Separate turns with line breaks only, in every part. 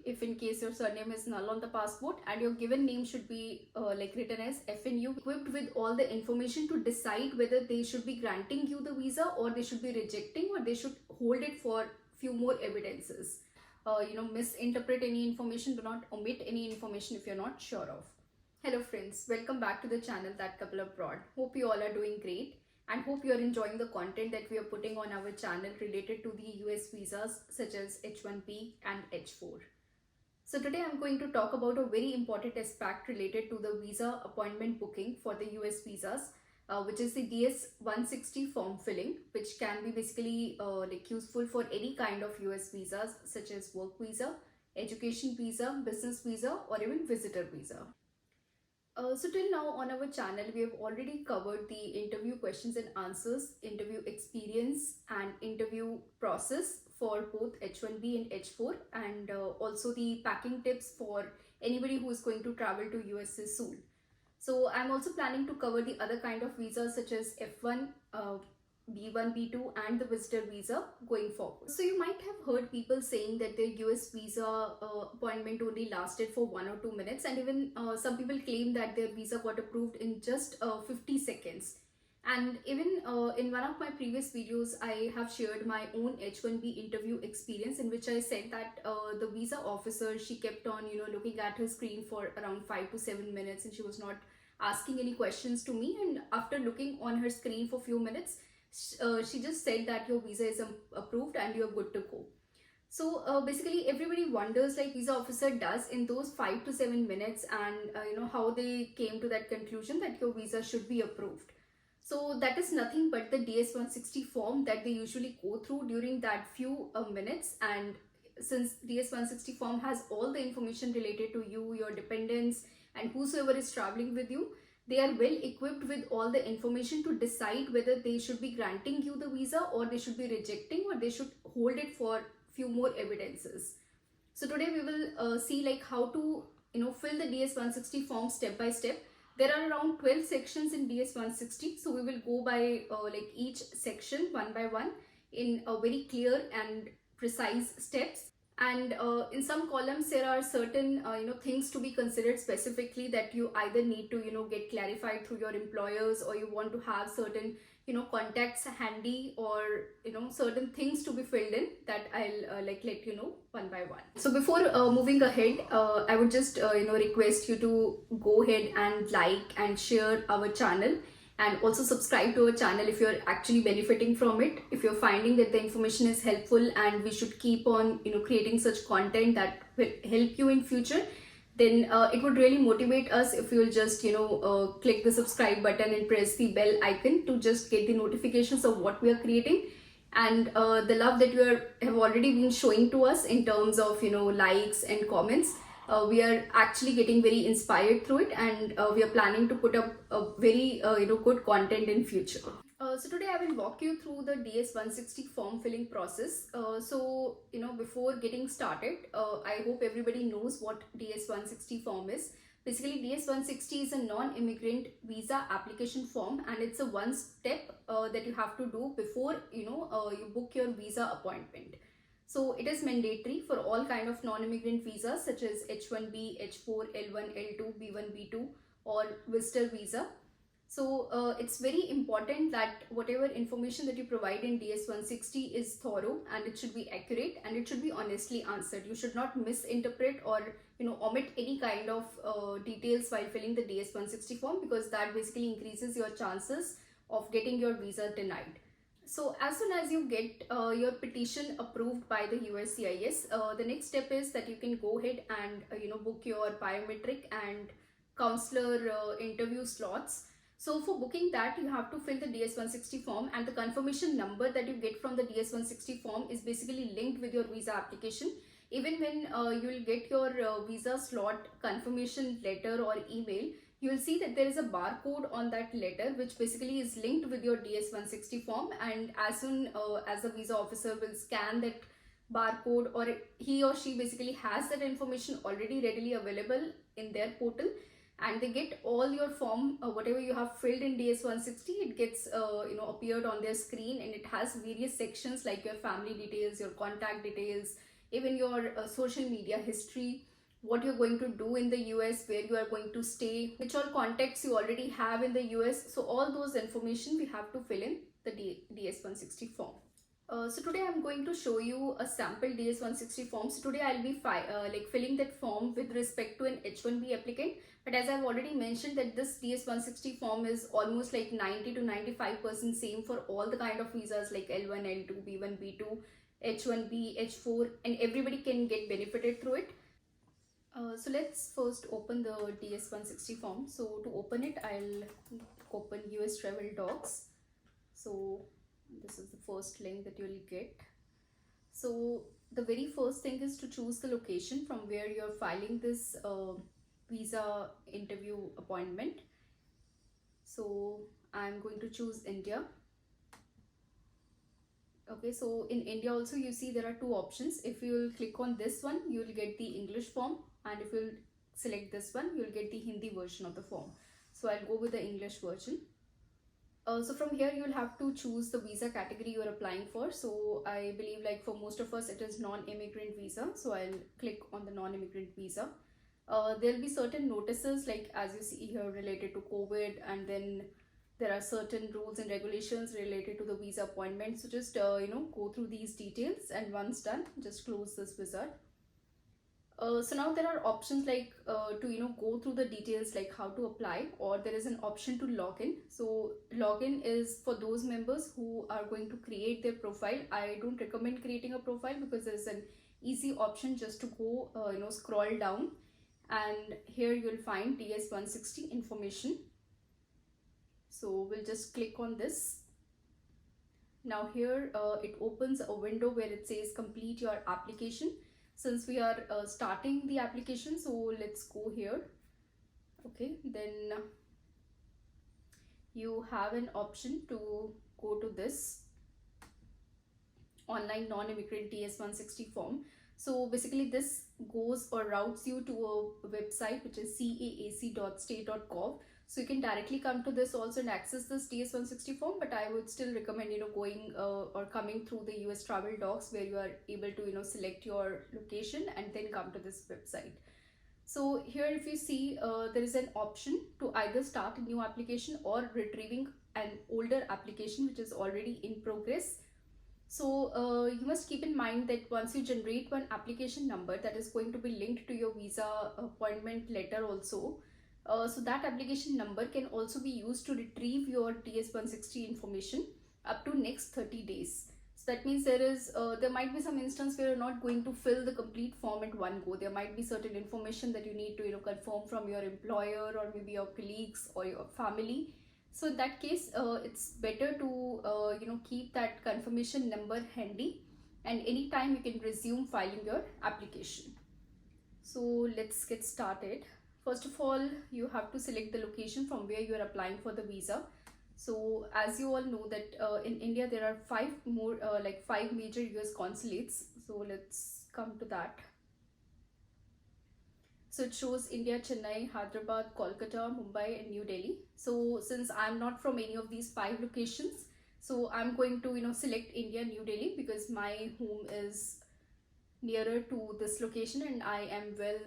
if in case your surname is null on the passport, and your given name should be written as FNU, equipped with all the information to decide whether they should be granting you the visa or they should be rejecting, or they should hold it for few more evidences. Misinterpret any information, do not omit any information if you're not sure of. Hello friends, welcome back to the channel That Couple Abroad. Hope you all are doing great and hope you are enjoying the content that we are putting on our channel related to the US visas such as H1B and H4. So today I'm going to talk about a very important aspect related to the visa appointment booking for the US visas, which is the DS-160 form filling, which can be basically useful for any kind of US visas such as work visa, education visa, business visa, or even visitor visa. So till now on our channel, we have already covered the interview questions and answers, interview experience and interview process for both H1B and H4, and also the packing tips for anybody who is going to travel to USA soon. So I'm also planning to cover the other kind of visas such as F1, B1, B2 and the visitor visa going forward. So you might have heard people saying that their US visa appointment only lasted for 1 or 2 minutes, and even some people claim that their visa got approved in just 50 seconds. And even in one of my previous videos, I have shared my own H1B interview experience, in which I said that the visa officer, she kept on looking at her screen for around 5 to 7 minutes, and she was not asking any questions to me. And after looking on her screen for few minutes, she just said that your visa is approved and you're good to go. So basically everybody wonders like visa officer does in those 5 to 7 minutes, and how they came to that conclusion that your visa should be approved. So that is nothing but the DS-160 form that they usually go through during that few minutes. And since DS-160 form has all the information related to you, your dependents and whosoever is traveling with you, they are well equipped with all the information to decide whether they should be granting you the visa or they should be rejecting, or they should hold it for few more evidences. So today we will see like how to fill the DS-160 form step by step. There are around 12 sections in DS-160, so we will go by each section one by one in a very clear and precise steps. And in some columns there are certain things to be considered specifically, that you either need to get clarified through your employers, or you want to have certain contacts handy, or certain things to be filled in, that I'll let you know one by one. So before moving ahead, I would just request you to go ahead and like and share our channel, and also subscribe to our channel if you're actually benefiting from it. If you're finding that the information is helpful and we should keep on creating such content that will help you in future, then it would really motivate us if you'll just click the subscribe button and press the bell icon to just get the notifications of what we are creating. And the love that you have already been showing to us in terms of likes and comments, we are actually getting very inspired through it, and we are planning to put up a very good content in future. So today I will walk you through the DS-160 form filling process. So before getting started, I hope everybody knows what DS-160 form is. Basically, DS-160 is a non-immigrant visa application form, and it's a one step that you have to do before you book your visa appointment. So it is mandatory for all kind of non-immigrant visas such as H1B, H4, L1, L2, B1, B2 or visitor visa. So it's very important that whatever information that you provide in DS-160 is thorough, and it should be accurate, and it should be honestly answered. You should not misinterpret or omit any kind of details while filling the DS-160 form, because that basically increases your chances of getting your visa denied. So as soon as you get your petition approved by the USCIS, the next step is that you can go ahead and book your biometric and counselor interview slots. So for booking that, you have to fill the DS-160 form, and the confirmation number that you get from the DS-160 form is basically linked with your visa application. Even when you will get your visa slot confirmation letter or email, you will see that there is a barcode on that letter, which basically is linked with your DS-160 form. And as soon as the visa officer will scan that barcode, or he or she basically has that information already readily available in their portal, and they get all your form, whatever you have filled in DS-160, it gets appeared on their screen, and it has various sections like your family details, your contact details, even your social media history, what you're going to do in the US, where you are going to stay, which all contacts you already have in the US. So all those information we have to fill in the DS-160 form. So today I'm going to show you a sample DS-160 form. So today I'll be filling that form with respect to an H-1B applicant. But as I've already mentioned that this DS-160 form is almost like 90 to 95% same for all the kind of visas like L1, L2, B1, B2, H1B, H4, and everybody can get benefited through it. So let's first open the DS-160 form. So to open it, I'll open US Travel Docs. So this is the first link that you'll get. So the very first thing is to choose the location from where you're filing this visa interview appointment. So I'm going to choose India. Okay, so in India also you see there are two options. If you'll click on this one, you'll get the English form, and if you'll select this one, you'll get the Hindi version of the form. So I'll go with the English version. So from here you'll have to choose the visa category you're applying for. So I believe like for most of us it is non-immigrant visa. So I'll click on the non-immigrant visa. There'll be certain notices like as you see here related to COVID, and then there are certain rules and regulations related to the visa appointment. So just go through these details, and once done, just close this wizard. So now there are options like to go through the details like how to apply, or there is an option to log in. So login is for those members who are going to create their profile. I don't recommend creating a profile because there is an easy option just to go scroll down, and here you'll find DS-160 information. So we'll just click on this. Now here it opens a window where it says complete your application. Since we are starting the application, so let's go here. Okay, then you have an option to go to this online non-immigrant DS-160 form. So basically this goes or routes you to a website which is caac.state.gov. So you can directly come to this also and access this DS-160 form, but I would still recommend going or coming through the US Travel Docs, where you are able to select your location and then come to this website. So here if you see there is an option to either start a new application or retrieving an older application which is already in progress. So you must keep in mind that once you generate one application number that is going to be linked to your visa appointment letter also, so that application number can also be used to retrieve your DS-160 information up to next 30 days. So that means there might be some instance where you're not going to fill the complete form at one go. There might be certain information that you need to confirm from your employer or maybe your colleagues or your family. So in that case, it's better to keep that confirmation number handy, and anytime you can resume filing your application. So let's get started. First of all, you have to select the location from where you are applying for the visa. So as you all know that in India there are five major US consulates. So let's come to that. So it shows India, Chennai, Hyderabad, Kolkata, Mumbai, and New Delhi. So since I'm not from any of these five locations, so I'm going to select India, New Delhi, because my home is nearer to this location and I am well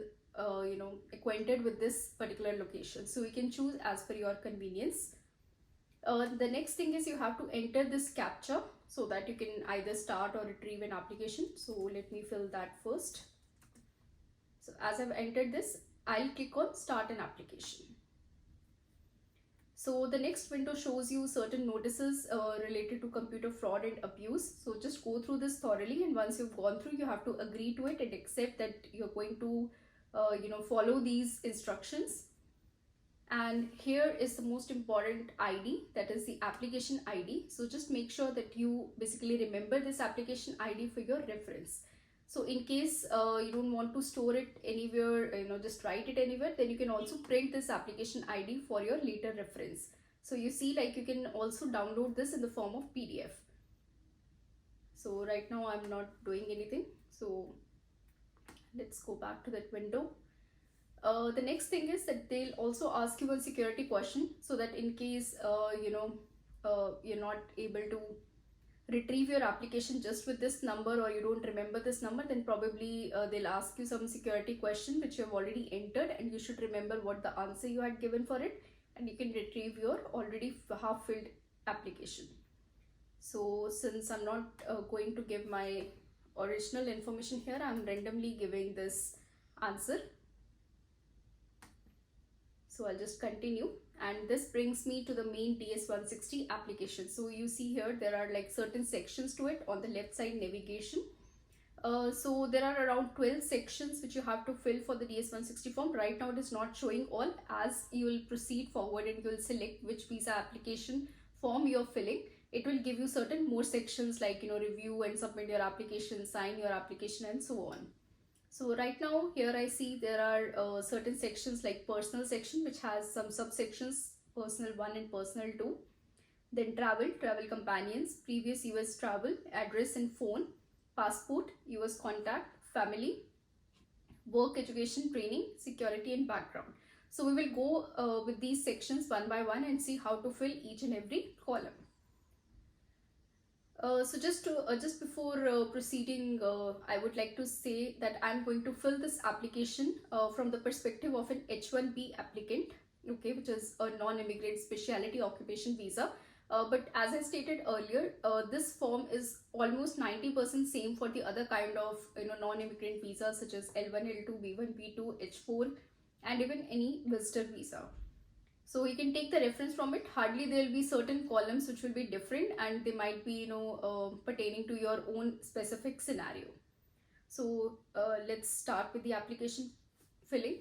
acquainted with this particular location. So you can choose as per your convenience. The next thing is you have to enter this captcha so that you can either start or retrieve an application. So let me fill that first. So as I've entered this, I'll click on start an application. So the next window shows you certain notices related to computer fraud and abuse. So just go through this thoroughly, and once you've gone through, you have to agree to it and accept that you're going to follow these instructions. And here is the most important ID, that is the application ID. So just make sure that you basically remember this application ID for your reference. So in case you don't want to store it anywhere, just write it anywhere, then you can also print this application ID for your later reference. So you see, like, you can also download this in the form of PDF. So right now I'm not doing anything. So let's go back to that window. The next thing is that they'll also ask you a security question, so that in case you're not able to retrieve your application just with this number, or you don't remember this number, then probably they'll ask you some security question which you have already entered, and you should remember what the answer you had given for it, and you can retrieve your already half filled application. So since I'm not going to give my original information here, I'm randomly giving this answer. So I'll just continue, and this brings me to the main DS-160 application. So you see here there are like certain sections to it. On the left side, navigation. So there are around 12 sections which you have to fill for the DS-160 form. Right now it is not showing all. As you will proceed forward and you will select which visa application form you're filling, it will give you certain more sections like, review and submit your application, sign your application, and so on. So right now here I see there are certain sections like personal section, which has some subsections, personal 1 and personal 2. Then travel companions, previous US travel, address and phone, passport, US contact, family, work, education, training, security and background. So we will go with these sections one by one and see how to fill each and every column. So just before proceeding, I would like to say that I'm going to fill this application from the perspective of an H-1B applicant, okay, which is a non-immigrant specialty occupation visa. But as I stated earlier, this form is almost 90% same for the other kind of non-immigrant visas such as L1, L2, B1, B2, H4, and even any visitor visa. So you can take the reference from it. Hardly there will be certain columns which will be different, and they might be pertaining to your own specific scenario. So let's start with the application filling.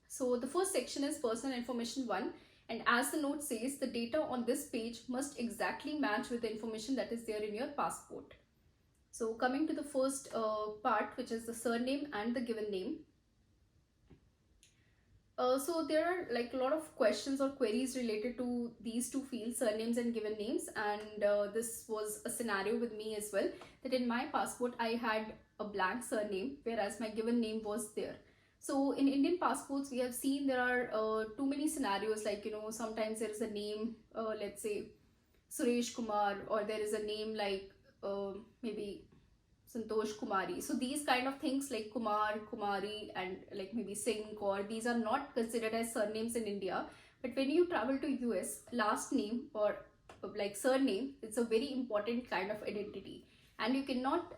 So the first section is personal information 1, and as the note says, the data on this page must exactly match with the information that is there in your passport. So coming to the first part, which is the surname and the given name. So there are like a lot of questions or queries related to these two fields, surnames and given names, and this was a scenario with me as well, that in my passport I had a blank surname whereas my given name was there. So in Indian passports we have seen there are too many scenarios, like sometimes there is a name, let's say Suresh Kumar, or there is a name like maybe Santosh Kumari. So these kind of things like Kumar, Kumari, and like maybe Singh, Kaur, these are not considered as surnames in India. But when you travel to US, last name or like surname, it's a very important kind of identity. And you cannot,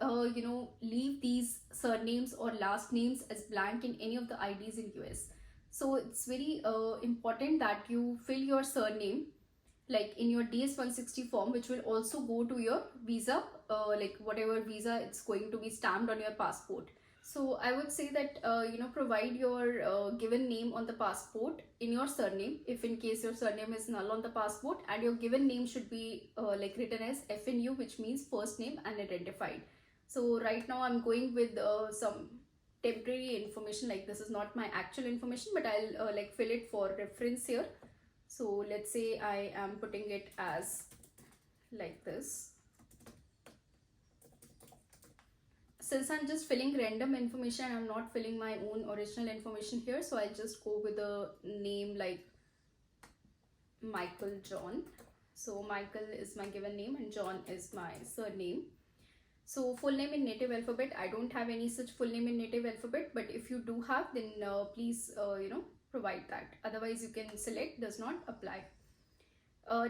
leave these surnames or last names as blank in any of the IDs in US. So it's very important that you fill your surname like in your DS-160 form, which will also go to your visa, like whatever visa it's going to be stamped on your passport. So I would say that provide your given name on the passport in your surname, if in case your surname is null on the passport, and your given name should be like written as FNU, which means first name unidentified. So right now I'm going with some temporary information, like this is not my actual information, but I'll like fill it for reference here. So let's say I am putting it as like this. Since I'm just filling random information, I'm not filling my own original information here, so I'll just go with a name like Michael John. So Michael is my given name and John is my surname. So full name in native alphabet, I don't have any such full name in native alphabet, but if you do have, then please provide that. Otherwise you can select does not apply.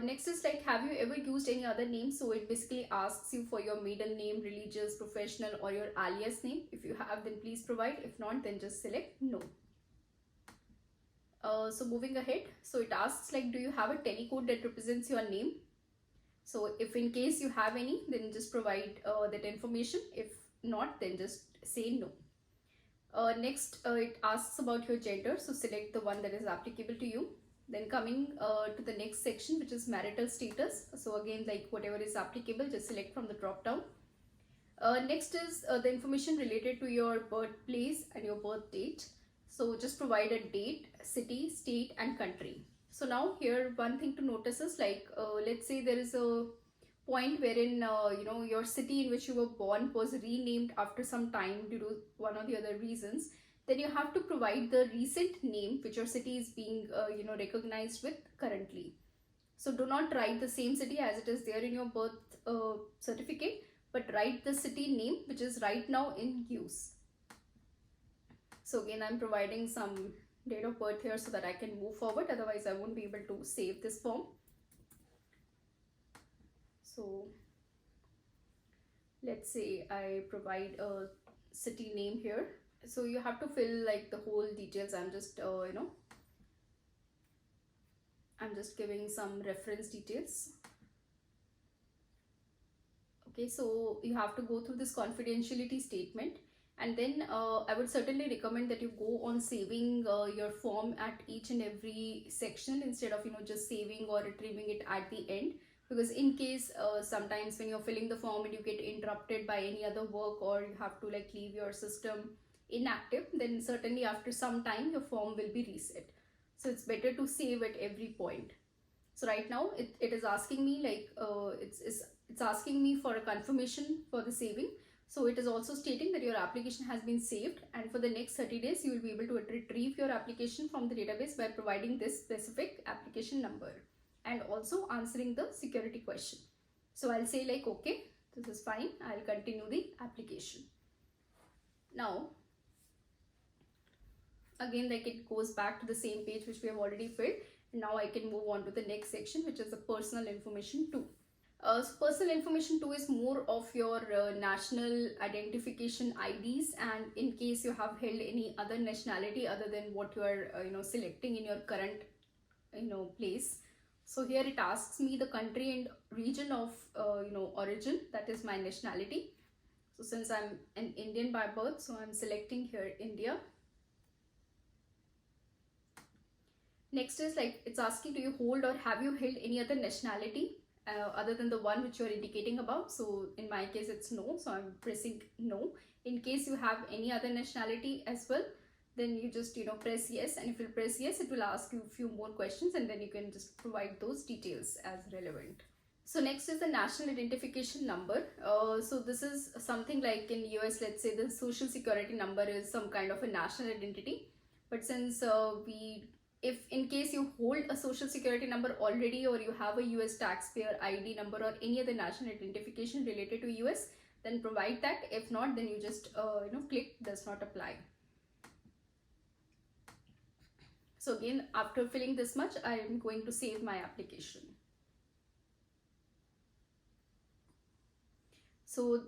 Next is like, have you ever used any other name? So it basically asks you for your maiden name, religious, professional, or your alias name. If you have, then please provide. If not, then just select no. So moving ahead, so it asks like, do you have a telecode that represents your name? So if in case you have any, then just provide that information. If not, then just say no. Next, it asks about your gender, so select the one that is applicable to you. Then coming to the next section, which is marital status. So again, like whatever is applicable, just select from the drop down. Next is the information related to your birthplace and your birth date. So just provide a date, city, state, and country. So now here one thing to notice is like, let's say there is a point wherein your city in which you were born was renamed after some time due to one or the other reasons, then you have to provide the recent name which your city is being recognized with currently. So do not write the same city as it is there in your birth certificate, but write the city name which is right now in use. So again, I'm providing some date of birth here so that I can move forward, otherwise I won't be able to save this form. So let's say I provide a city name here. So you have to fill like the whole details. I'm just I'm just giving some reference details. Okay, so you have to go through this confidentiality statement, and then I would certainly recommend that you go on saving your form at each and every section instead of just saving or retrieving it at the end, because in case sometimes when you're filling the form and you get interrupted by any other work, or you have to like leave your system inactive, then certainly after some time your form will be reset. So it's better to save at every point. So right now it is asking me like it's asking me for a confirmation for the saving. So it is also stating that your application has been saved, and for the next 30 days you will be able to retrieve your application from the database by providing this specific application number and also answering the security question. So I'll say like, okay, this is fine, I'll continue the application. Now again, like it goes back to the same page which we have already filled. Now I can move on to the next section, which is the personal information 2. So personal information 2 is more of your national identification IDs, and in case you have held any other nationality other than what you are selecting in your current place. So here it asks me the country and region of origin, that is my nationality. So since I'm an Indian by birth, so I'm selecting here India. Next is like it's asking, do you hold or have you held any other nationality other than the one which you are indicating about? So in my case it's no, so I'm pressing no. In case you have any other nationality as well, then you just press yes, and if you press yes, it will ask you a few more questions, and then you can just provide those details as relevant. So next is the national identification number. So this is something like in US, let's say the social security number is some kind of a national identity, but since if in case you hold a social security number already, or you have a US taxpayer ID number or any other national identification related to US, then provide that. If not, then you just click does not apply. So again, after filling this much, I am going to save my application. So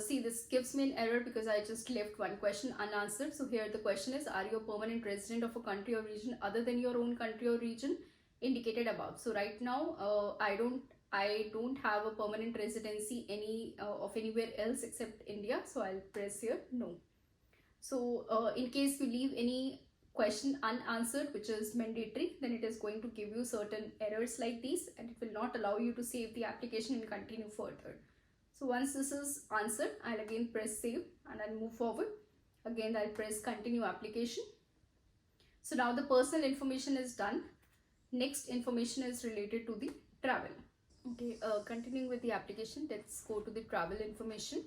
see, this gives me an error because I just left one question unanswered. So here the question is, are you a permanent resident of a country or region other than your own country or region indicated above? So right now I don't have a permanent residency of anywhere else except India, so I'll press here no. So in case you leave any question unanswered which is mandatory, then it is going to give you certain errors like these, and it will not allow you to save the application and continue further. So once this is answered, I'll again press save and I'll move forward. Again, I'll press continue application. So now the personal information is done. Next information is related to the travel. Okay, continuing with the application, let's go to the travel information.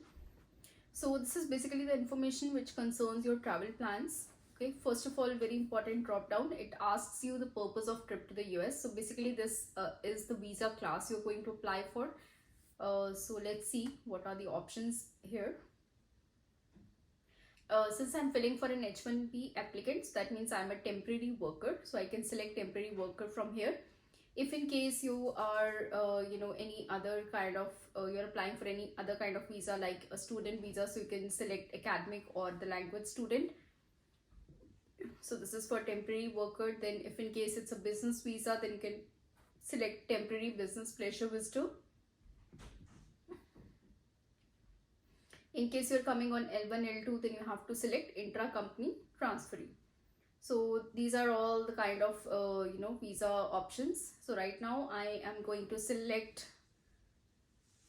So this is basically the information which concerns your travel plans. Okay, first of all, very important drop down. It asks you the purpose of trip to the US. So basically this is the visa class you're going to apply for. So let's see what are the options here. Since I'm filling for an H1B applicant, so that means I'm a temporary worker, so I can select temporary worker from here. If in case you are any other kind of you're applying for any other kind of visa like a student visa, so you can select academic or the language student. So this is for temporary worker. Then if in case it's a business visa, then you can select temporary business pleasure visitor. In case you're coming on L1, L2, then you have to select intra-company transferee. So these are all the kind of visa options. So right now I am going to select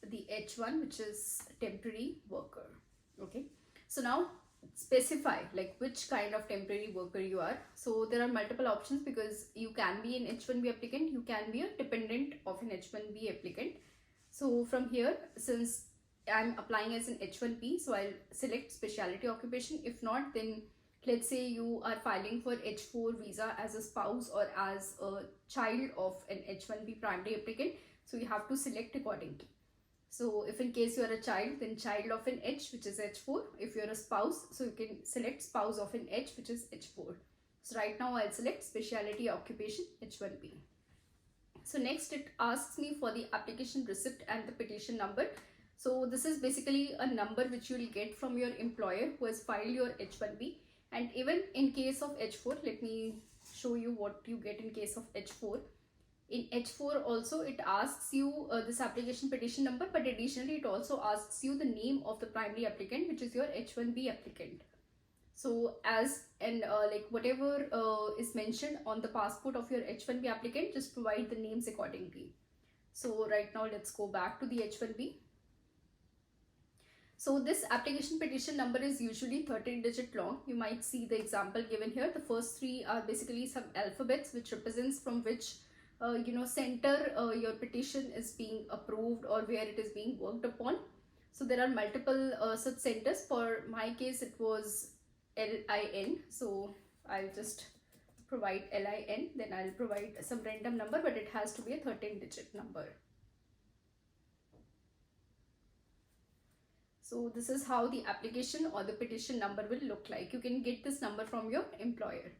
the H1, which is temporary worker. Okay, so now specify like which kind of temporary worker you are. So there are multiple options, because you can be an H1B applicant, you can be a dependent of an H1B applicant. So from here, since I'm applying as an H1B, so I'll select specialty occupation. If not, then let's say you are filing for H4 visa as a spouse or as a child of an H1B primary applicant, so you have to select accordingly. So if in case you are a child, then child of an H, which is H4. If you're a spouse, so you can select spouse of an H, which is H4. So right now I'll select specialty occupation H1B. So next it asks me for the application receipt and the petition number. So this is basically a number which you will get from your employer who has filed your H1B. And even in case of H4, let me show you what you get in case of H4. In H4 also it asks you this application petition number, but additionally it also asks you the name of the primary applicant, which is your H1B applicant. So as and like whatever is mentioned on the passport of your H1B applicant, just provide the names accordingly. So right now let's go back to the H1B. So this application petition number is usually 13-digit long. You might see the example given here. The first three are basically some alphabets which represents from which center your petition is being approved or where it is being worked upon. So there are multiple such centers. For my case it was LIN, so I'll just provide LIN, then I'll provide some random number, but it has to be a 13-digit number. So this is how the application or the petition number will look like. You can get this number from your employer.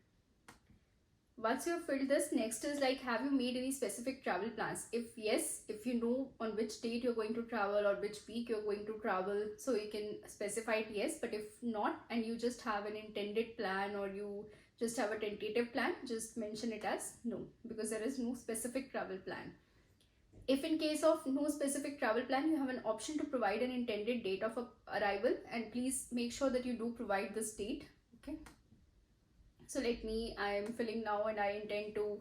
Once you have filled this, next is like, have you made any specific travel plans? If yes, if you know on which date you're going to travel or which week you're going to travel, so you can specify it yes. But if not, and you just have an intended plan or you just have a tentative plan, just mention it as no, because there is no specific travel plan. If in case of no specific travel plan, you have an option to provide an intended date of arrival, and please make sure that you do provide this date. Okay. So I am filling now and I intend to,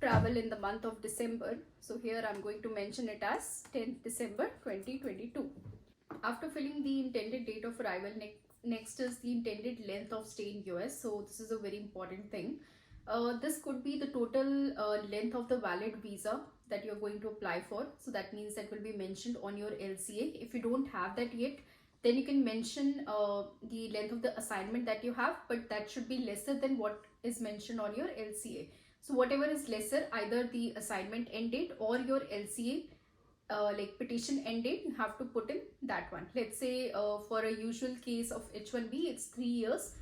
travel in the month of December. So here I'm going to mention it as 10th December 2022. After filling the intended date of arrival, next is the intended length of stay in US. So this is a very important thing. This could be the total length of the valid visa that you're going to apply for. So that means that will be mentioned on your LCA. If you don't have that yet, then you can mention the length of the assignment that you have, but that should be lesser than what is mentioned on your LCA. So whatever is lesser, either the assignment end date or your LCA like petition end date, you have to put in that one. Let's say for a usual case of H1B, it's 3 years.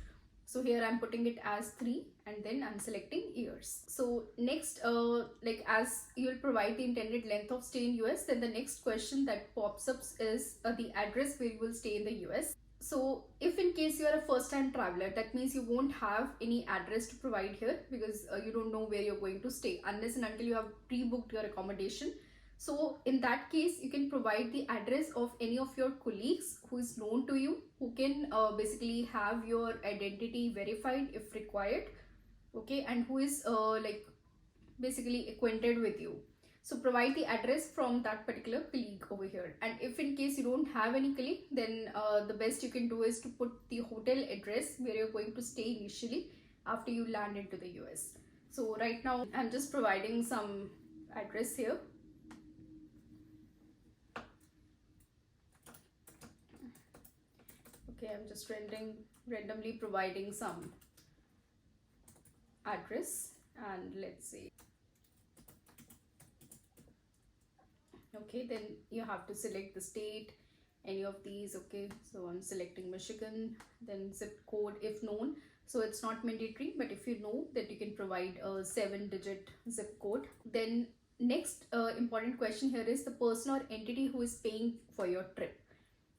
So here I'm putting it as 3 and then I'm selecting years. So next, as you will provide the intended length of stay in US, then the next question that pops up is the address where you will stay in the US. So if in case you are a first time traveler, that means you won't have any address to provide here because you don't know where you're going to stay unless and until you have pre-booked your accommodation. So in that case, you can provide the address of any of your colleagues who is known to you, who can basically have your identity verified if required, okay, and who is basically acquainted with you. So provide the address from that particular colleague over here. And if in case you don't have any colleague, then the best you can do is to put the hotel address where you're going to stay initially after you land into the US. So right now I'm just providing some address here. Okay, I'm just randomly providing some address, and let's see. Okay, then you have to select the state, any of these. Okay, so I'm selecting Michigan, then zip code if known. So it's not mandatory, but if you know that, you can provide a 7-digit zip code. Then next important question here is the person or entity who is paying for your trip.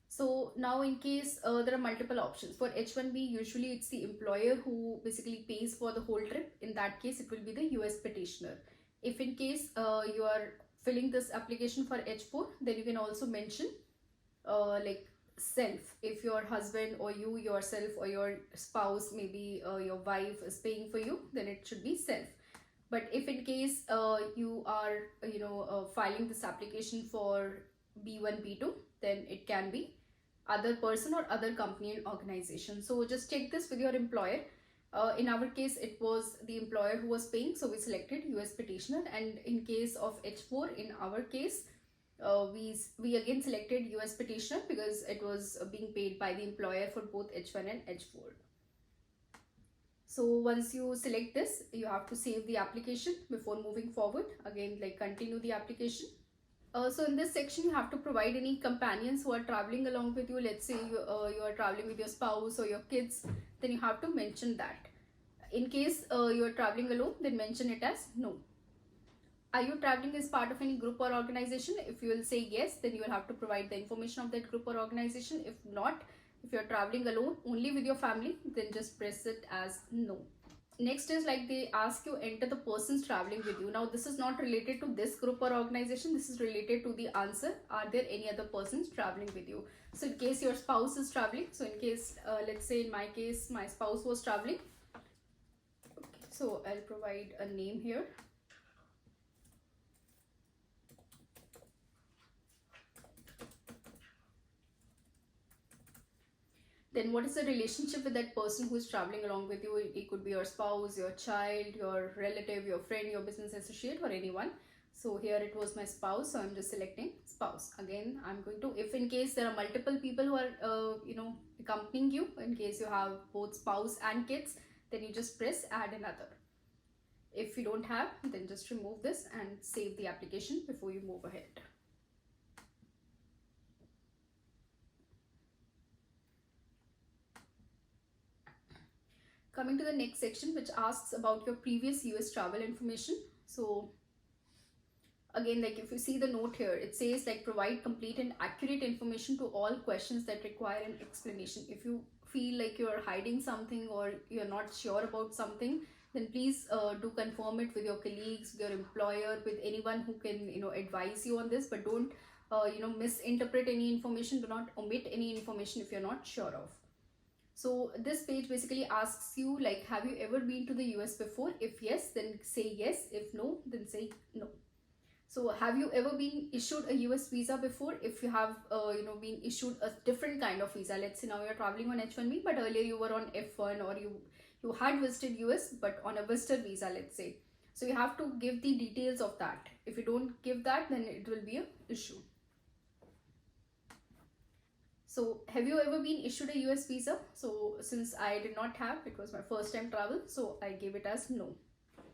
So now in case there are multiple options. For H1B, usually it's the employer who basically pays for the whole trip. In that case, it will be the US petitioner. If in case you are filling this application for H4, then you can also mention self. If your husband or you yourself or your spouse, maybe your wife is paying for you, then it should be self. But if in case you are filing this application for B1, B2, then it can be other person or other company and organization. So just check this with your employer. In our case, it was the employer who was paying, so we selected US petitioner. And in case of H4, in our case, we again selected US petitioner because it was being paid by the employer for both H1 and H4. So once you select this, you have to save the application before moving forward. Again, like continue the application. So in this section, you have to provide any companions who are traveling along with you. Let's say you are traveling with your spouse or your kids, then you have to mention that. In case you are traveling alone, then mention it as no. Are you traveling as part of any group or organization? If you will say yes, then you will have to provide the information of that group or organization. If not, if you're traveling alone only with your family, then just press it as no. Next is like they ask you enter the persons traveling with you. Now this is not related to this group or organization. This is related to the answer. Are there any other persons traveling with you? So in case your spouse is traveling, so in case let's say in my case my spouse was traveling. Okay, so I'll provide a name here. Then what is the relationship with that person who is traveling along with you? It could be your spouse, your child, your relative, your friend, your business associate, or anyone. So here it was my spouse, so I'm just selecting spouse. Again, I'm going to, if in case there are multiple people who are accompanying you, in case you have both spouse and kids, then you just press add another. If you don't have, then just remove this and save the application before you move ahead. Coming to the next section, which asks about your previous US travel information. So again, like if you see the note here, it says like provide complete and accurate information to all questions that require an explanation. If you feel like you're hiding something or you're not sure about something, then please do confirm it with your colleagues, with your employer, with anyone who can advise you on this. But don't misinterpret any information. Do not omit any information if you're not sure of. So this page basically asks you like, have you ever been to the US before? If yes, then say yes. If no, then say no. So have you ever been issued a US visa before? If you have been issued a different kind of visa, let's say now you're traveling on H1B, but earlier you were on F1, or you had visited US but on a visitor visa, let's say. So you have to give the details of that. If you don't give that, then it will be an issue. So have you ever been issued a US visa? So since I did not have, it was my first time travel, so I gave it as no.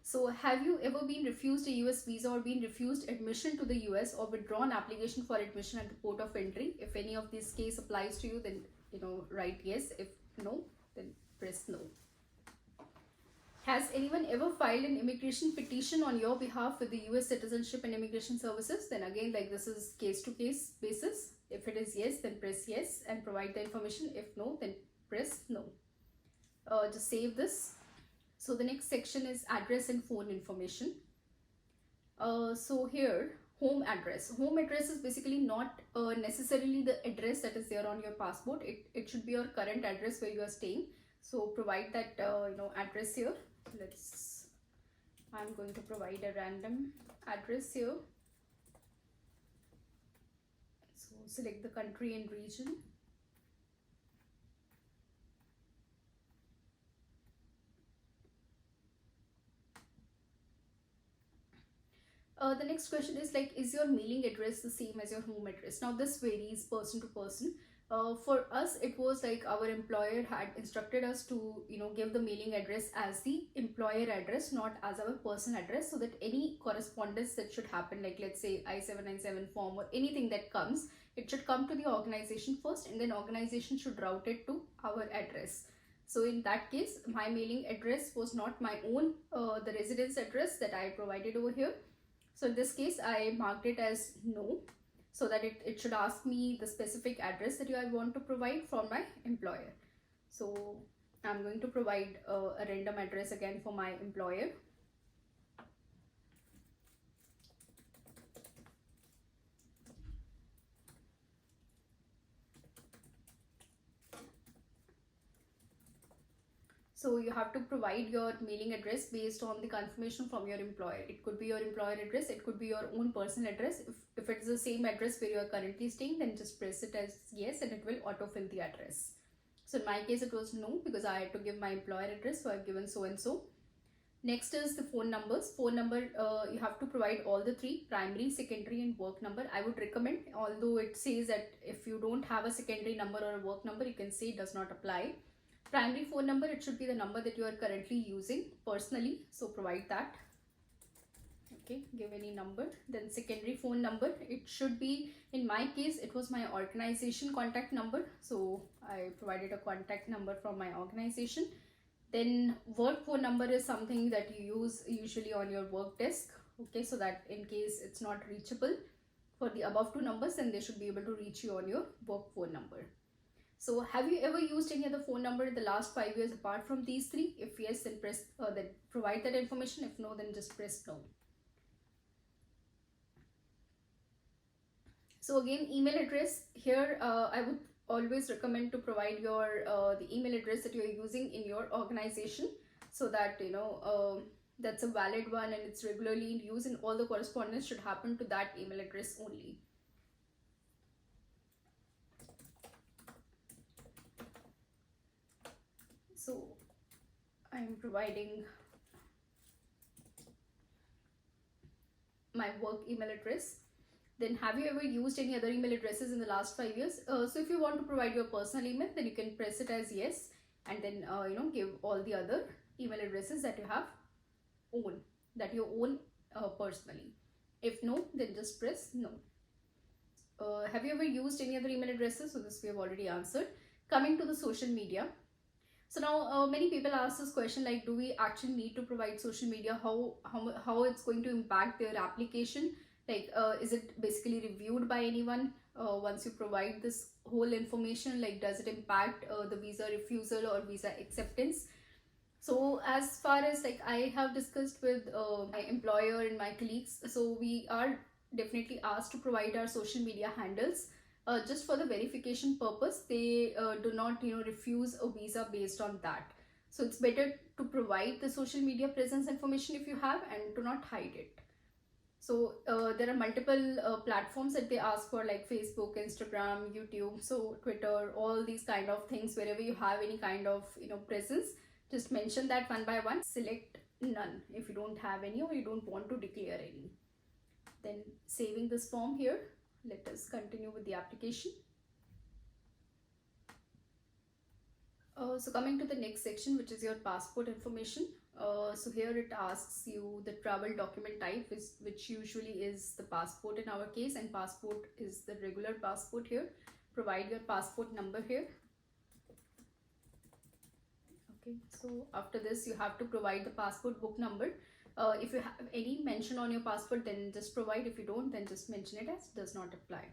So have you ever been refused a US visa or been refused admission to the US or withdrawn application for admission at the port of entry? If any of these case applies to you, then write yes. If no, then press no. Has anyone ever filed an immigration petition on your behalf with the US Citizenship and Immigration Services? Then again, like this is case to case basis. If it is yes, then press yes and provide the information. If no, then press no. Just save this. So the next section is address and phone information. So here, home address. Home address is basically not necessarily the address that is there on your passport. It should be your current address where you are staying. So provide that address here. I'm going to provide a random address here. So select the country and region. The next question is like, is your mailing address the same as your home address? Now this varies person to person. For us, it was like our employer had instructed us to give the mailing address as the employer address, not as our personal address, so that any correspondence that should happen, like let's say I-797 form or anything that comes, it should come to the organization first, and then organization should route it to our address. So in that case, my mailing address was not my own the residence address that I provided over here. So in this case, I marked it as no, so that it should ask me the specific address that I want to provide from my employer. So I'm going to provide a random address again for my employer. So you have to provide your mailing address based on the confirmation from your employer. It could be your employer address, it could be your own personal address. If it's the same address where you are currently staying, then just press it as yes and it will autofill the address. So in my case, it was no because I had to give my employer address, so I've given so and so. Next is the phone numbers. Phone number, you have to provide all the three: primary, secondary and work number. I would recommend, although it says that if you don't have a secondary number or a work number, you can say it does not apply. Primary phone number, it should be the number that you are currently using personally, so provide that. Okay, give any number. Then secondary phone number, it should be, in my case it was my organization contact number, so I provided a contact number from my organization. Then work phone number is something that you use usually on your work desk, okay, so that in case it's not reachable for the above two numbers, then they should be able to reach you on your work phone number. So have you ever used any other phone number in the last 5 years apart from these three? If yes, then press then provide that information. If no, then just press no. So again, email address here, I would always recommend to provide your the email address that you are using in your organization, so that that's a valid one and it's regularly in use, and all the correspondence should happen to that email address only. So I am providing my work email address. Then have you ever used any other email addresses in the last 5 years? So if you want to provide your personal email, then you can press it as yes, and then give all the other email addresses that you have own personally. If no, then just press no. Have you ever used any other email addresses? So this we have already answered. Coming to the social media. So now many people ask this question, like, do we actually need to provide social media? How it's going to impact their application? Like, is it basically reviewed by anyone once you provide this whole information? Like, does it impact the visa refusal or visa acceptance? So as far as like I have discussed with my employer and my colleagues, so we are definitely asked to provide our social media handles just for the verification purpose. They do not refuse a visa based on that. So it's better to provide the social media presence information if you have, and to not hide it. So there are multiple platforms that they ask for, like Facebook, Instagram, YouTube, so Twitter, all these kind of things. Wherever you have any kind of presence, just mention that one by one. Select none if you don't have any or you don't want to declare any. Then saving this form here, let us continue with the application. So coming to the next section, which is your passport information. So here it asks you the travel document type, which usually is the passport in our case, and passport is the regular passport here. Provide your passport number here. Okay, so after this you have to provide the passport book number. If you have any mention on your passport, then just provide. If you don't, then just mention it as does not apply.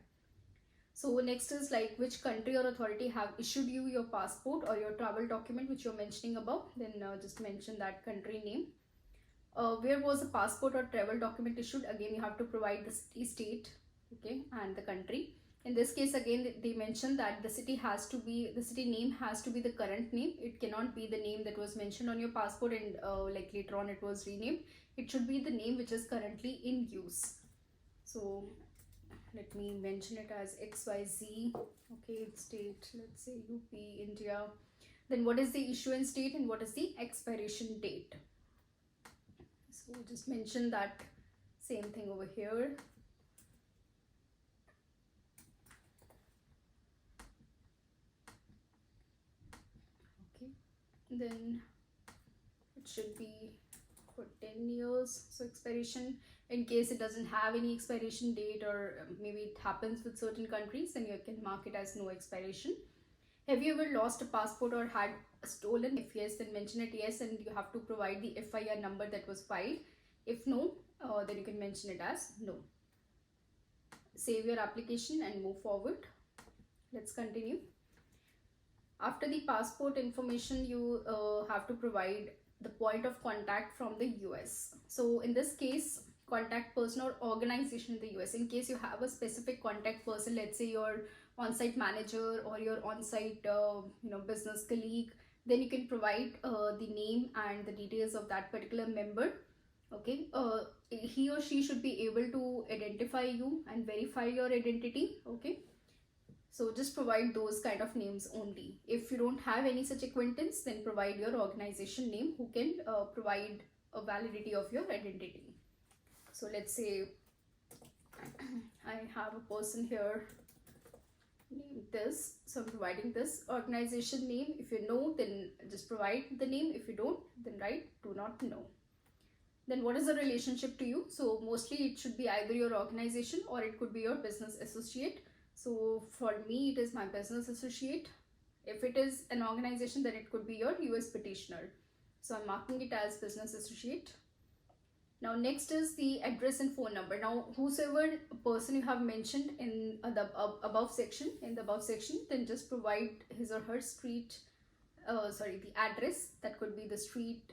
So next is like which country or authority have issued you your passport or your travel document which you're mentioning above. Then just mention that country name. Where was the passport or travel document issued? Again, you have to provide the city, state, okay, and the country. In this case, again, they mentioned that the city name has to be the current name. It cannot be the name that was mentioned on your passport and like later on it was renamed. It should be the name which is currently in use. So let me mention it as XYZ. Okay, state, let's say UP, India. Then what is the issuance date and what is the expiration date? So just mention that same thing over here. Okay, then it should be for 10 years. So expiration, in case it doesn't have any expiration date, or maybe it happens with certain countries, then you can mark it as no expiration. Have you ever lost a passport or had stolen? If yes, then mention it yes, and you have to provide the FIR number that was filed. If no, then you can mention it as no. Save your application and move forward. Let's continue. After the passport information, you have to provide the point of contact from the US. So in this case, contact person or organization in the US. In case you have a specific contact person, let's say your on-site manager or your on-site business colleague, then you can provide the name and the details of that particular member. Okay, he or she should be able to identify you and verify your identity. Okay, so just provide those kind of names only. If you don't have any such acquaintance, then provide your organization name who can provide a validity of your identity. So let's say I have a person here name this. So I'm providing this organization name. If you know, then just provide the name. If you don't, then write do not know. Then what is the relationship to you? So mostly it should be either your organization or it could be your business associate. So for me, it is my business associate. If it is an organization, then it could be your US petitioner. So I'm marking it as business associate. Now next is the address and phone number. Now whosoever person you have mentioned in the above section, then just provide his or her street, the address. That could be the street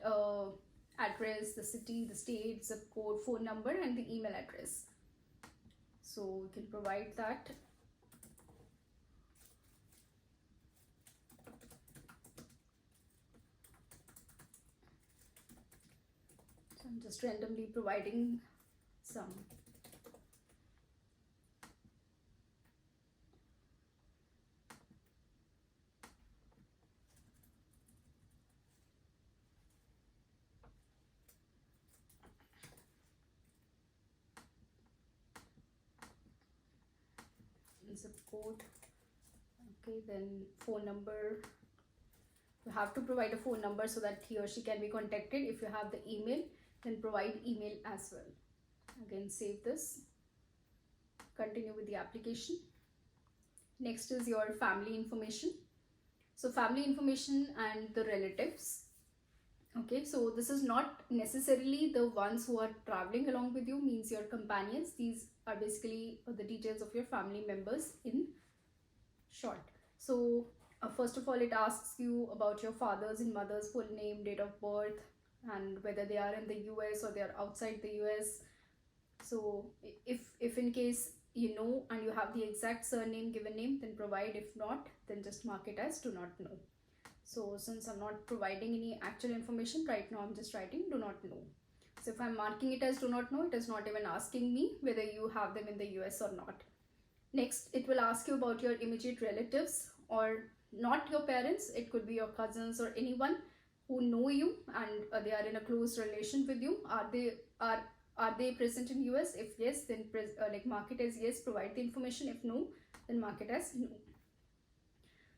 address, the city, the state, zip code, phone number, and the email address. So you can provide that. So I'm just randomly providing some. Zip code. Okay, then phone number. You have to provide a phone number so that he or she can be contacted. If you have the email, then provide email as well. Again, save this. Continue with the application. Next is your family information. So family information and the relatives. Okay, so this is not necessarily the ones who are traveling along with you, means your companions. These are basically the details of your family members in short. So first of all, it asks you about your father's and mother's full name, date of birth, and whether they are in the US or they are outside the US. So if in case you know and you have the exact surname, given name, then provide. If not, then just mark it as do not know. So since I'm not providing any actual information right now, I'm just writing do not know. So if I'm marking it as do not know, it is not even asking me whether you have them in the US or not. Next, it will ask you about your immediate relatives, or not your parents. It could be your cousins or anyone who know you and they are in a close relation with you. Are they present in US? If yes, then mark it as yes, provide the information. If no, then mark it as no.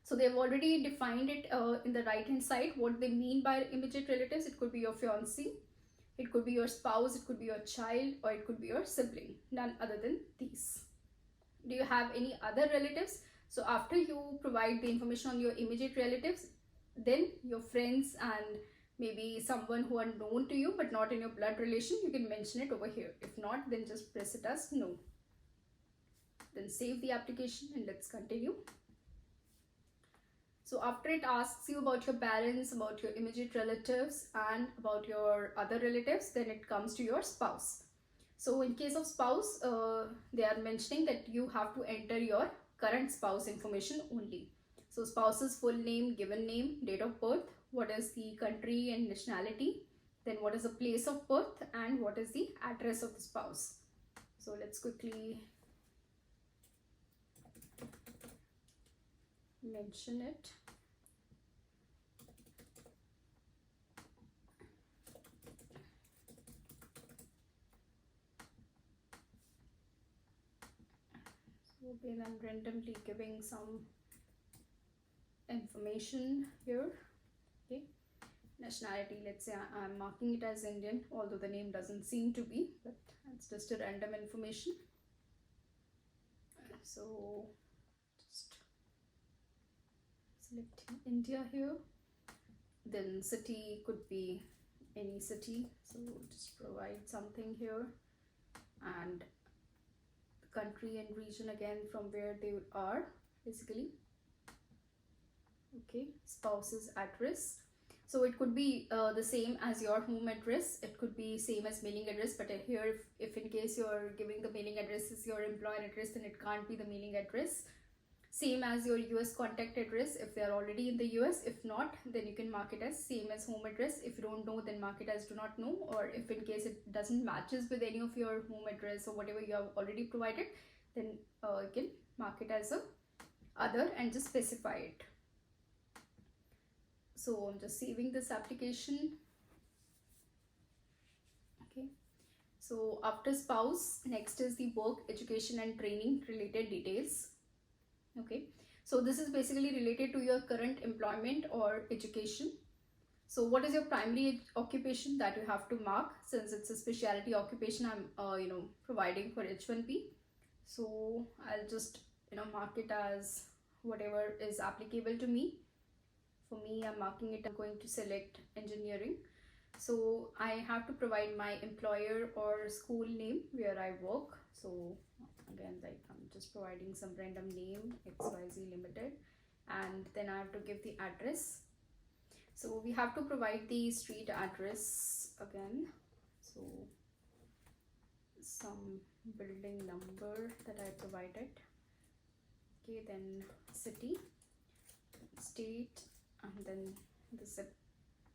So they've already defined it in the right hand side what they mean by immediate relatives. It could be your fiancé, it could be your spouse, it could be your child, or it could be your sibling. None other than these. Do you have any other relatives? So after you provide the information on your immediate relatives, then your friends and maybe someone who are known to you but not in your blood relation, you can mention it over here. If not, then just press it as no. Then save the application and let's continue. So after it asks you about your parents, about your immediate relatives, and about your other relatives, then it comes to your spouse. So in case of spouse, they are mentioning that you have to enter your current spouse information only. So spouse's full name, given name, date of birth, what is the country and nationality, then what is the place of birth, and what is the address of the spouse. So let's quickly mention it. So again, I'm randomly giving some information here. Okay, nationality, let's say I'm marking it as Indian, although the name doesn't seem to be, but it's just a random information. So just select India here. Then city could be any city, so just provide something here, and the country and region again from where they are basically. Okay, spouse's address, so it could be the same as your home address, it could be same as mailing address, but here if in case you're giving the mailing address is your employer address, then it can't be the mailing address. Same as your US contact address if they are already in the US. If not, then you can mark it as same as home address. If you don't know, then mark it as do not know. Or if in case it doesn't matches with any of your home address or whatever you have already provided, then you can mark it as a other and just specify it. So I'm just saving this application. Okay, so after spouse, next is the work, education and training related details. Okay, so this is basically related to your current employment or education. So what is your primary occupation that you have to mark, since it's a specialty occupation I'm providing for H1B. So I'll just mark it as whatever is applicable to me. For me, I'm marking it, I'm going to select engineering. So I have to provide my employer or school name where I work. So again, like I'm just providing some random name, XYZ Limited, and then I have to give the address. So we have to provide the street address again. So some building number that I provided. Okay, then city, state, and then the zip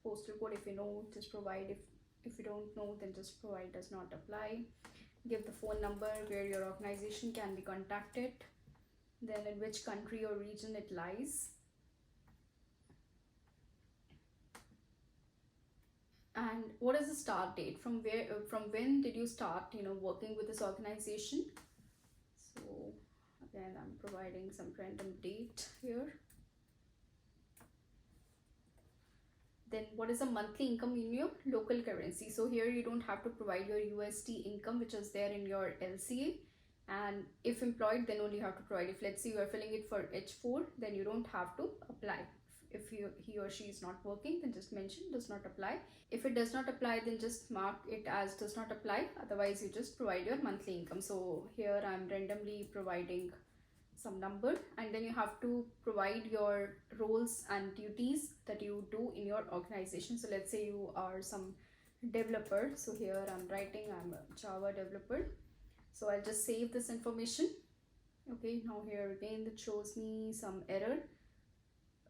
postal code. If you know, just provide. If you don't know, then just provide does not apply. Give the phone number where your organization can be contacted, then in which country or region it lies, and what is the start date, from when did you start working with this organization. So again, I'm providing some random date here. Then what is the monthly income in your local currency? So here you don't have to provide your USD income, which is there in your LCA. And if employed, then only you have to provide. If let's say you are filling it for H4, then you don't have to apply. If he or she is not working, then just mention does not apply. If it does not apply, then just mark it as does not apply. Otherwise, you just provide your monthly income. So here I'm randomly providing some number, and then you have to provide your roles and duties that you do in your organization. So let's say you are some developer. So here I'm writing I'm a Java developer. So I'll just save this information. Okay, now here again it shows me some error.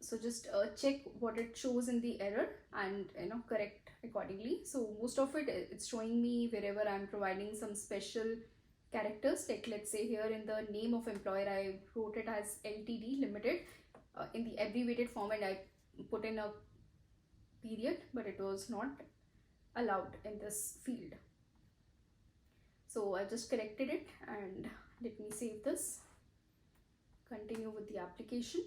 So just check what it shows in the error and correct accordingly. So most of it's showing me wherever I'm providing some special characters, like let's say here in the name of employer I wrote it as Ltd Limited in the abbreviated form, and I put in a period, but it was not allowed in this field. So I just corrected it, and let me save this, continue with the application.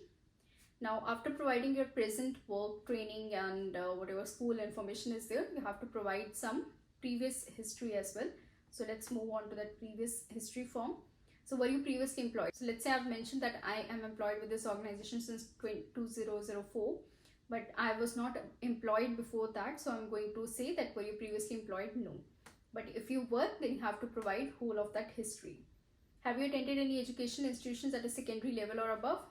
Now after providing your present work, training, and whatever school information is there, you have to provide some previous history as well. So let's move on to that previous history form. So were you previously employed? So let's say I've mentioned that I am employed with this organization since 2004, but I was not employed before that. So I'm going to say that were you previously employed? No. But if you were, then you have to provide whole of that history. Have you attended any educational institutions at a secondary level or above?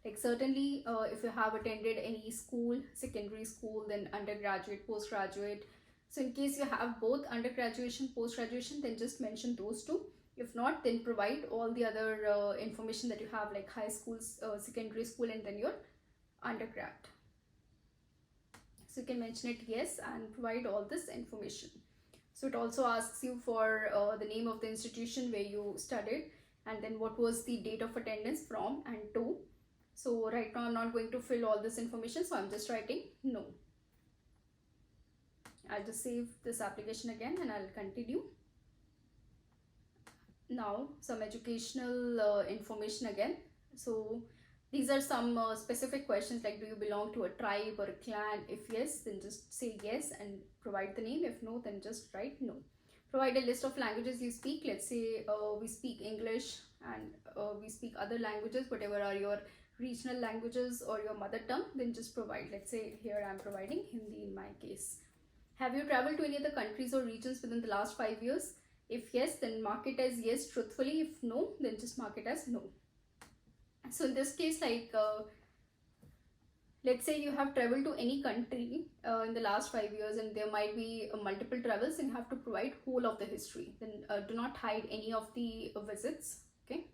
Like certainly if you have attended any school, secondary school, then undergraduate, postgraduate. So in case you have both undergraduation, post-graduation, then just mention those two. If not, then provide all the other information that you have, like high school, secondary school, and then your undergrad. So you can mention it yes and provide all this information. So it also asks you for the name of the institution where you studied, and then what was the date of attendance from and to. So right now I'm not going to fill all this information, so I'm just writing no. I'll just save this application again and I'll continue. Now some educational information again. So these are some specific questions, like do you belong to a tribe or a clan? If yes, then just say yes and provide the name. If no, then just write no. Provide a list of languages you speak. Let's say we speak English and we speak other languages, whatever are your regional languages or your mother tongue, then just provide. Let's say here I'm providing Hindi in my case. Have you traveled to any other countries or regions within the last 5 years? If yes, then mark it as yes truthfully. If no, then just mark it as no. So in this case, like let's say you have traveled to any country in the last 5 years, and there might be multiple travels, and you have to provide whole of the history. Then do not hide any of the visits. Okay.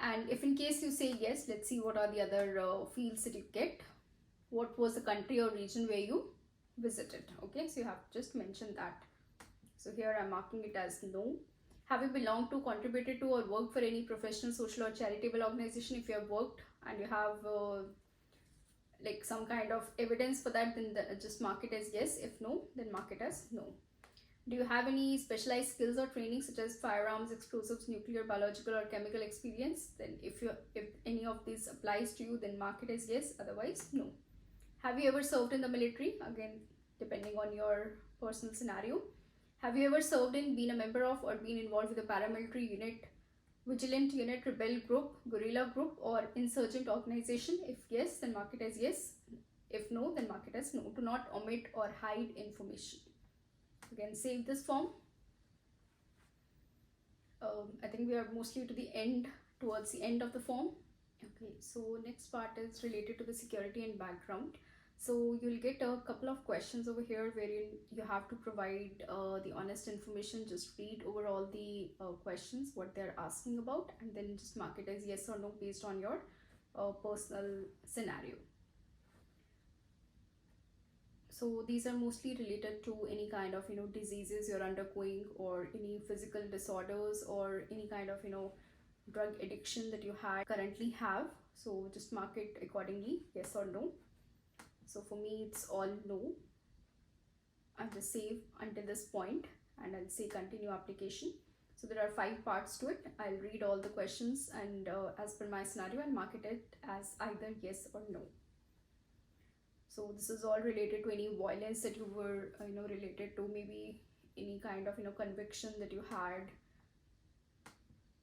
And if in case you say yes, let's see what are the other fields that you get. What was the country or region where you visited? Okay, so you have to just mention that. So here I'm marking it as no. Have you belonged to, contributed to, or worked for any professional, social, or charitable organization? If you have worked and you have like some kind of evidence for that, then just mark it as yes. If no, then mark it as no. Do you have any specialized skills or training such as firearms, explosives, nuclear, biological, or chemical experience? Then if any of these applies to you, then mark it as yes, otherwise no. Have you ever served in the military? Again, depending on your personal scenario. Have you ever served in, been a member of, or been involved with a paramilitary unit, vigilant unit, rebel group, guerrilla group, or insurgent organization? If yes, then mark it as yes. If no, then mark it as no. Do not omit or hide information. Again, save this form. I think we are mostly to the end, towards the end of the form. Okay, so next part is related to the security and background. So you'll get a couple of questions over here wherein you have to provide the honest information. Just read over all the questions, what they're asking about, and then just mark it as yes or no based on your personal scenario. So these are mostly related to any kind of diseases you're undergoing, or any physical disorders, or any kind of drug addiction that you currently have. So just mark it accordingly, yes or no. So for me it's all no. I'll just save until this point and I'll say continue application. So there are 5 parts to it. I'll read all the questions and as per my scenario I'll mark it as either yes or no. So this is all related to any violence that you were related to, maybe any kind of conviction that you had,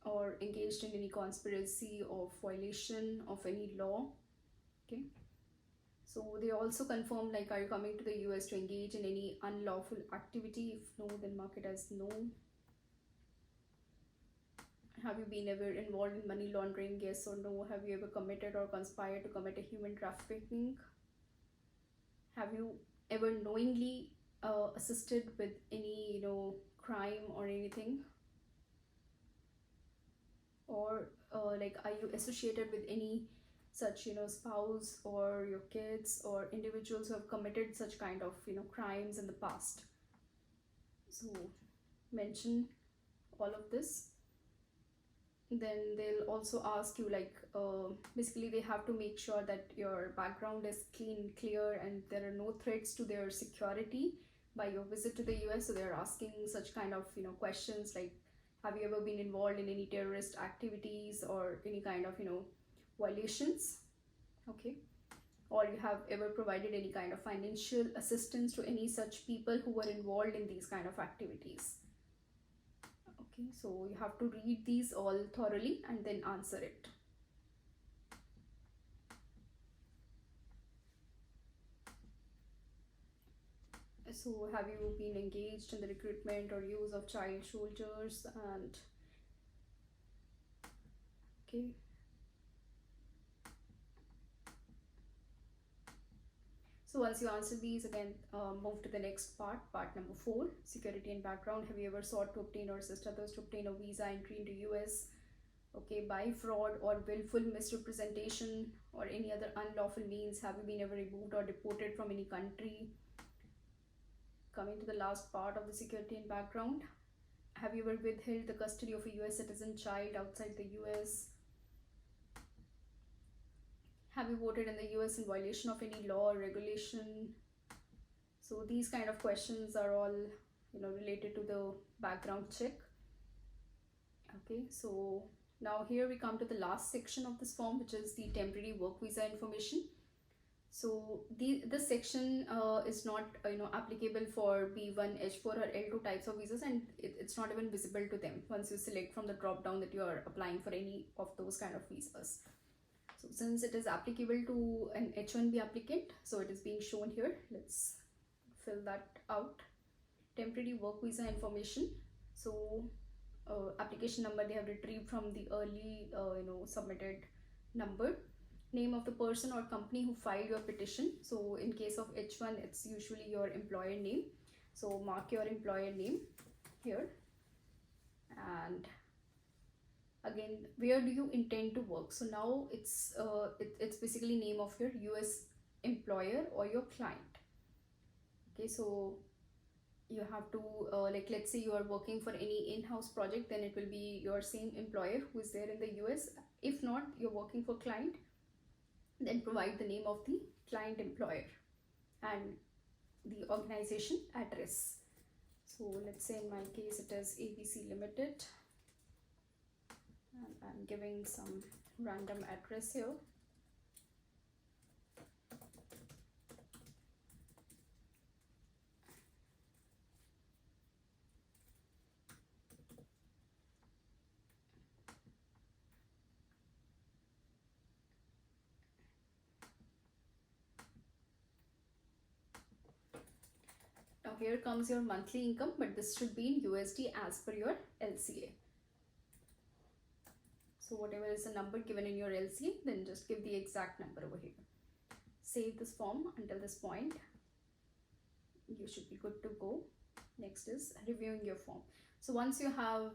or engaged in any conspiracy or violation of any law. Okay, so they also confirm, like, are you coming to the US to engage in any unlawful activity? If no, then mark it as no. Have you been ever involved in money laundering? Yes or no. Have you ever committed or conspired to commit a human trafficking? Have you ever knowingly assisted with any crime or anything? Or like, are you associated with any such spouse or your kids or individuals who have committed such kind of crimes in the past? So mention all of this. Then they'll also ask you, like, basically they have to make sure that your background is clean, clear, and there are no threats to their security by your visit to the US. So they're asking such kind of questions like, have you ever been involved in any terrorist activities or any kind of violations? Okay, or you have ever provided any kind of financial assistance to any such people who were involved in these kind of activities? Okay, so you have to read these all thoroughly and then answer it. So have you been engaged in the recruitment or use of child soldiers? And okay, so once you answer these, again move to the next part, part number 4, security and background. Have you ever sought to obtain or assist others to obtain a visa entry into US, okay, by fraud or willful misrepresentation or any other unlawful means? Have you been ever removed or deported from any country? Coming to the last part of the security and background, have you ever withheld the custody of a US citizen child outside the US? Have you voted in the US in violation of any law or regulation? So these kind of questions are all related to the background check. Okay, so now here we come to the last section of this form, which is the temporary work visa information. So this section is not applicable for B1, H4 or L2 types of visas, and it's not even visible to them once you select from the drop down that you are applying for any of those kind of visas. So since it is applicable to an H1B applicant, so it is being shown here. Let's fill that out. Temporary work visa information. So application number they have retrieved from the early submitted number. Name of the person or company who filed your petition. So in case of H1, it's usually your employer name. So mark your employer name here. And again, where do you intend to work? So now it's basically name of your US employer or your client. Okay, so you have to like, let's say you are working for any in-house project, then it will be your same employer who is there in the US. If not, you're working for client, then provide the name of the client employer and the organization address. So let's say in my case it is ABC Limited, and I'm giving some random address here. Now here comes your monthly income, but this should be in USD as per your LCA. So whatever is the number given in your LCA, then just give the exact number over here. Save this form until this point. You should be good to go. Next is reviewing your form. So once you have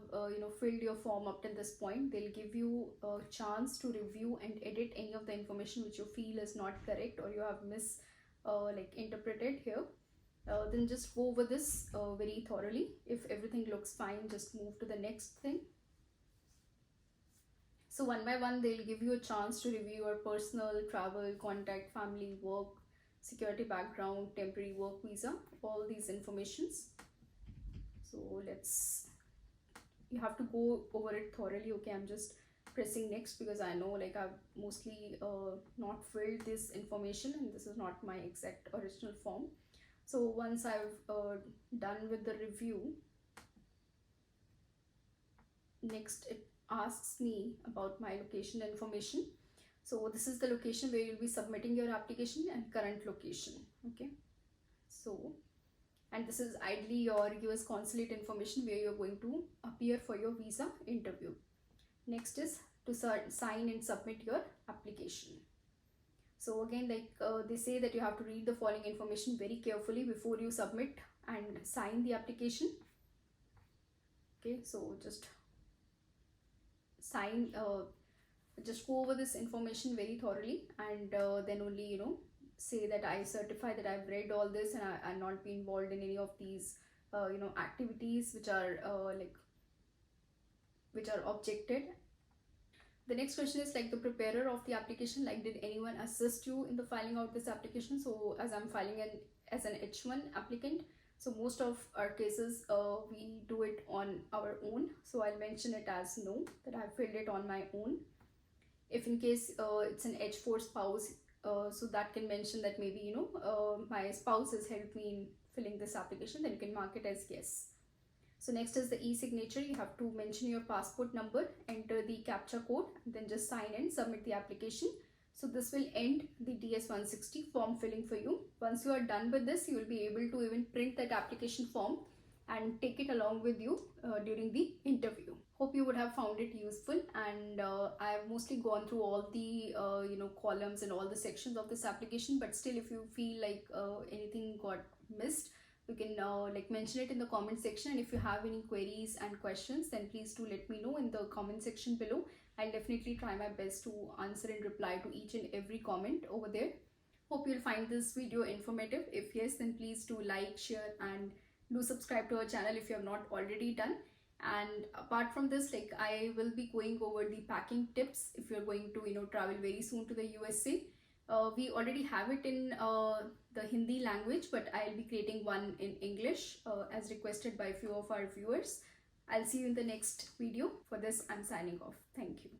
filled your form up till this point, they'll give you a chance to review and edit any of the information which you feel is not correct or you have interpreted here. Then just go over this very thoroughly. If everything looks fine, just move to the next thing. So one by one, they'll give you a chance to review your personal, travel, contact, family, work, security background, temporary work visa, all these informations. So you have to go over it thoroughly. Okay, I'm just pressing next because I know I've mostly not filled this information and this is not my exact original form. So once I've done with the review, next it asks me about my location information. So this is the location where you'll be submitting your application and current location. Okay, so and this is ideally your US consulate information where you're going to appear for your visa interview. Next is to sign and submit your application. So again, they say that you have to read the following information very carefully before you submit and sign the application. Okay, so just sign, just go over this information very thoroughly, and then only say that I certify that I've read all this and I'll not be involved in any of these activities which are objected. The next question is the preparer of the application, did anyone assist you in the filing out this application? So as I'm filing as an H1 applicant, so most of our cases we do it on our own. So I'll mention it as no, that I filled it on my own. If in case it's an H4 spouse, so that can mention that maybe my spouse has helped me in filling this application, then you can mark it as yes. So next is the e-signature. You have to mention your passport number, enter the captcha code, then just sign and submit the application. So this will end the DS-160 form filling for you. Once you are done with this, you will be able to even print that application form and take it along with you during the interview. Hope you would have found it useful, and I have mostly gone through all the columns and all the sections of this application, but still if you feel anything got missed, you can mention it in the comment section, and if you have any queries and questions, then please do let me know in the comment section below. I'll definitely try my best to answer and reply to each and every comment over there. Hope you'll find this video informative. If yes, then please do like, share, and do subscribe to our channel if you have not already done. And apart from this, I will be going over the packing tips if you're going to travel very soon to the USA. We already have it in the Hindi language, but I'll be creating one in English as requested by a few of our viewers. I'll see you in the next video. For this, I'm signing off. Thank you.